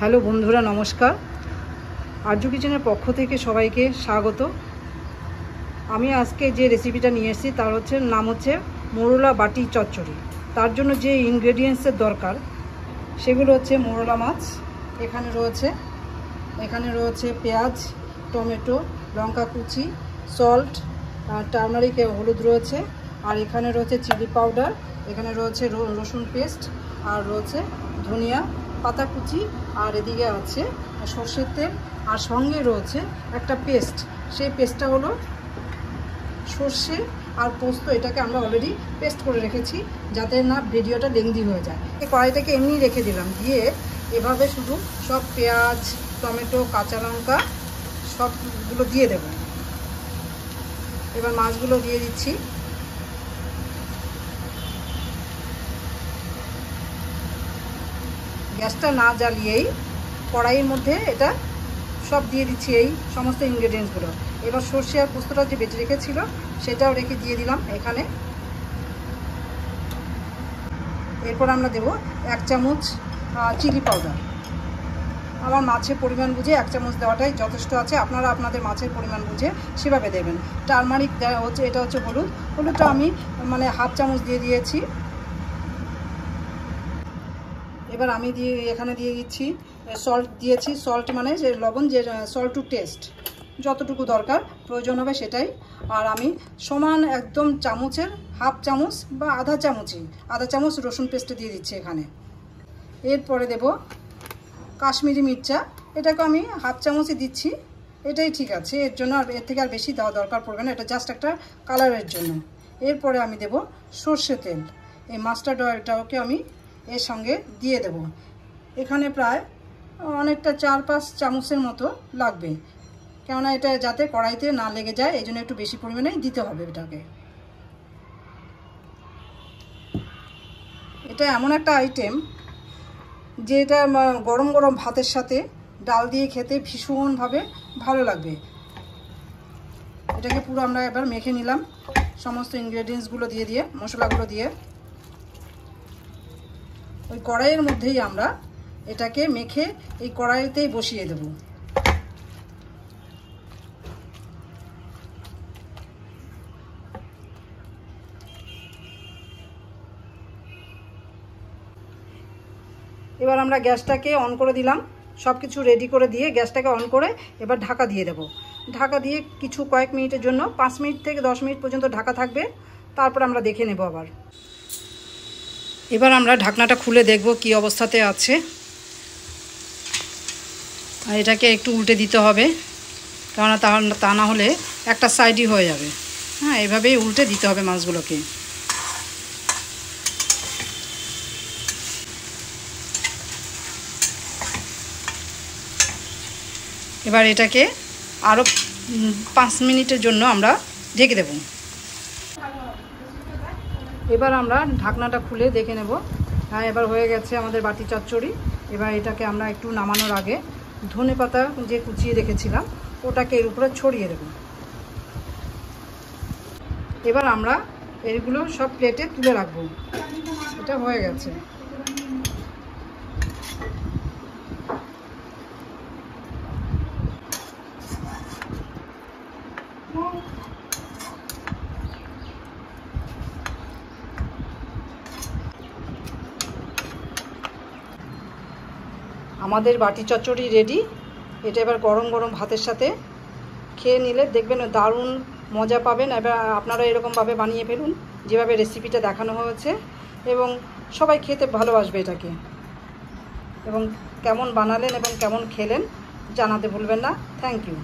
Hello বন্ধুরা, নমস্কার। আরজু কিচেনের পক্ষ থেকে সবাইকে স্বাগত। আমি আজকে যে রেসিপিটা নিয়ে এসেছি তার নাম হচ্ছে মোরলা বাটি চচ্চড়ি। তার জন্য যে ইনগ্রেডিয়েন্টসের দরকার সেগুলো হচ্ছে মোরলা মাছ, এখানে রয়েছে পেঁয়াজ, টমেটো, লঙ্কা কুচি, সল্ট, টার্মারিক হলুদ রয়েছে, আর এখানে রয়েছে চিলি পাউডার, এখানে রয়েছে রসুন পেস্ট, আর রয়েছে ধনিয়া পাতা কুচি, আর এদিকে আছে সর্ষের তেল, আর সঙ্গে রয়েছে একটা পেস্ট। সেই পেস্টটা হলো সর্ষে আর পোস্ত। এটাকে আমরা অলরেডি পেস্ট করে রেখেছি যাতে না ভিডিওটা লেংদি হয়ে যায়। এই কড়াইটাকে এমনি রেখে দিলাম, দিয়ে এভাবে শুধু সব পেঁয়াজ, টমেটো, কাঁচা লঙ্কা সবগুলো দিয়ে দেব। এবার মাছগুলো দিয়ে দিচ্ছি। গ্যাসটা না জ্বালিয়েই কড়াইয়ের মধ্যে এটা সব দিয়ে দিচ্ছি, এই সমস্ত ইনগ্রেডিয়েন্টসগুলো। এবার সর্ষে আর পোস্তটা যে বেটে রেখেছিল সেটাও রেখে দিয়ে দিলাম এখানে। এরপর আমরা দেব 1 চামচ চিলি পাউডার। আমার মাছের পরিমাণ বুঝে 1 চামচ দেওয়াটাই যথেষ্ট আছে, আপনারা আপনাদের মাছের পরিমাণ বুঝে সেভাবে দেবেন। টার্মারিক হচ্ছে, এটা হচ্ছে হলুদটা আমি ½ চামচ দিয়ে দিয়েছি। এবার আমি এখানে দিয়ে দিচ্ছি সল্ট দিয়েছি। সল্ট মানে যে লবণ, যে সল্ট টু টেস্ট, যতটুকু দরকার প্রয়োজন হবে সেটাই। আর আমি সমান একদম চামচের ½ চামচ বা আধা চামচ রসুন পেস্টে দিয়ে দিচ্ছি এখানে। এরপরে দেব কাশ্মীরি মির্চা, এটাকে আমি ½ চামচই দিচ্ছি, এটাই ঠিক আছে। এর জন্য আর এর থেকে আর বেশি দেওয়া দরকার পড়বে না, এটা জাস্ট একটা কালারের জন্য। এরপরে আমি দেব সর্ষে তেল, এই মাস্টার্ড অয়েলটাকে আমি এর সঙ্গে দিয়ে দেব। এখানে প্রায় অনেকটা 4-5 চামচের মতো লাগবে, কেননা এটা যাতে কড়াইতে না লেগে যায় এই জন্য একটু বেশি পরিমাণেই দিতে হবে এটাকে। এটা এমন একটা আইটেম যে এটা গরম গরম ভাতের সাথে ডাল দিয়ে খেতে ভীষণভাবে ভালো লাগবে। এটাকে পুরো আমরা এবার মেখে নিলাম সমস্ত ইনগ্রেডিয়েন্টসগুলো দিয়ে মশলাগুলো দিয়ে। ওই কড়াইয়ের মধ্যেই আমরা এটাকে মেখে এই কড়াইতেই বসিয়ে দেব। এবার আমরা গ্যাসটাকে অন করে দিলাম, সব কিছু রেডি করে দিয়ে গ্যাসটাকে অন করে এবার ঢাকা দিয়ে দেব। ঢাকা দিয়ে কয়েক মিনিটের জন্য 5 মিনিট থেকে 10 মিনিট পর্যন্ত ঢাকা থাকবে, তারপর আমরা দেখে নেব আবার। এবার আমরা ঢাকনাটা খুলে দেখব কি অবস্থাতে আছে। আর এটাকে একটু উল্টে দিতে হবে, কেননা তা না হলে একটা সাইডই হয়ে যাবে। হ্যাঁ, এভাবেই উল্টে দিতে হবে মাছগুলোকে। এবার এটাকে আরও 5 মিনিটের জন্য আমরা ঢেকে দেব। এবার আমরা ঢাকনাটা খুলে দেখে নেব। হ্যাঁ, এবার হয়ে গেছে আমাদের বাটি চচ্চড়ি। এবার এটাকে আমরা একটু নামানোর আগে ধনেপাতা যে কুচিয়ে রেখেছিলাম ওটাকে এর উপরে ছড়িয়ে দেব। এবার আমরা এগুলো সব প্লেটে তুলে রাখবো। এটা হয়ে গেছে। আমাদের বাটি চচ্চড়ি রেডি। এটা এবার গরম গরম ভাতের সাথে খেয়ে নিলে দেখবেন দারুণ মজা পাবেন। এবার আপনারা এরকমভাবে বানিয়ে ফেলুন যেভাবে রেসিপিটা দেখানো হয়েছে, এবং সবাই খেতে ভালোবাসবে এটাকে। এবং কেমন বানালেন এবং কেমন খেলেন জানাতে ভুলবেন না। Thank you.